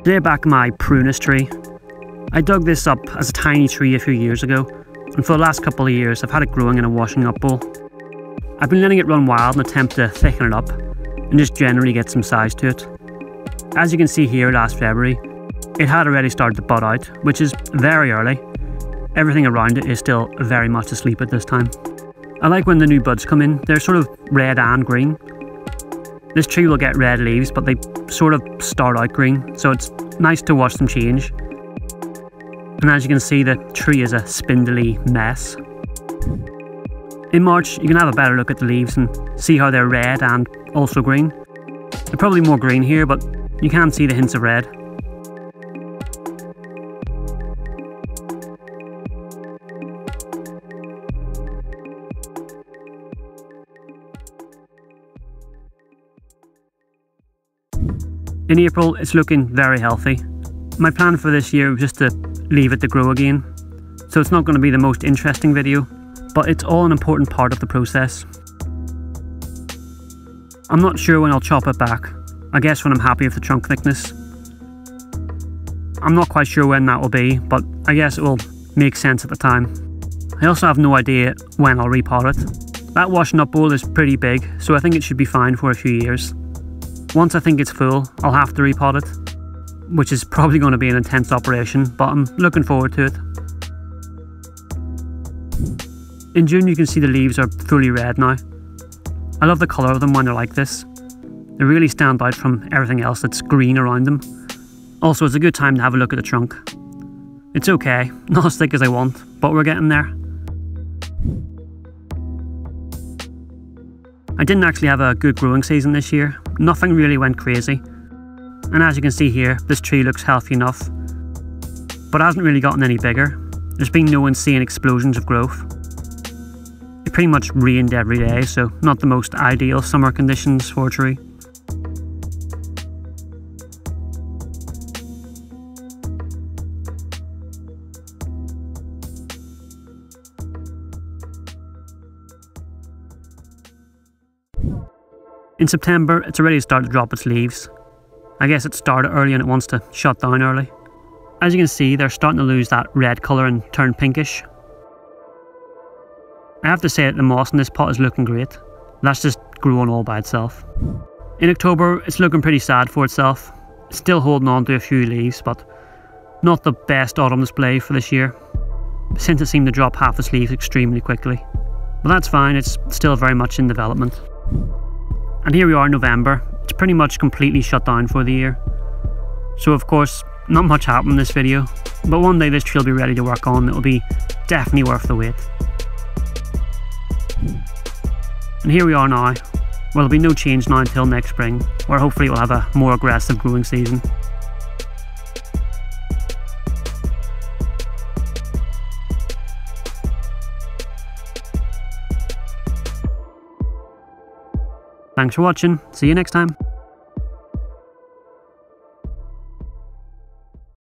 Today back in my Prunus tree. I dug this up as a tiny tree a few years ago, and for the last couple of years I've had it growing in a washing up bowl. I've been letting it run wild in an attempt to thicken it up and just generally get some size to it. As you can see here, last February, it had already started to bud out, which is very early. Everything around it is still very much asleep at this time. I like when the new buds come in, they're sort of red and green. This tree will get red leaves, but they sort of start out green, so it's nice to watch them change. And as you can see, the tree is a spindly mess. In March, you can have a better look at the leaves and see how they're red and also green. They're probably more green here, but you can see the hints of red. In April, it's looking very healthy. My plan for this year was just to leave it to grow again, so it's not going to be the most interesting video, but it's all an important part of the process. I'm not sure when I'll chop it back. I guess when I'm happy with the trunk thickness. I'm not quite sure when that will be, but I guess it will make sense at the time. I also have no idea when I'll repot it. That washing up bowl is pretty big, so I think it should be fine for a few years. Once I think it's full, I'll have to repot it, which is probably going to be an intense operation, but I'm looking forward to it. In June you can see the leaves are fully red now. I love the colour of them when they're like this. They really stand out from everything else that's green around them. Also, it's a good time to have a look at the trunk. It's okay, not as thick as I want, but we're getting there. I didn't actually have a good growing season this year. Nothing really went crazy. And as you can see here, this tree looks healthy enough, but hasn't really gotten any bigger. There's been no insane explosions of growth. It pretty much rained every day, so not the most ideal summer conditions for a tree. In September, it's already started to drop its leaves. I guess it started early and it wants to shut down early. As you can see, they're starting to lose that red colour and turn pinkish. I have to say that the moss in this pot is looking great. That's just growing all by itself. In October, it's looking pretty sad for itself. It's still holding on to a few leaves, but not the best autumn display for this year, since it seemed to drop half its leaves extremely quickly. But that's fine, it's still very much in development. And here we are in November. It's pretty much completely shut down for the year. So of course, not much happened in this video, but one day this tree will be ready to work on. It will be definitely worth the wait. And here we are now. Well, there'll be no change now until next spring, where hopefully we'll have a more aggressive growing season. Thanks for watching. See you next time.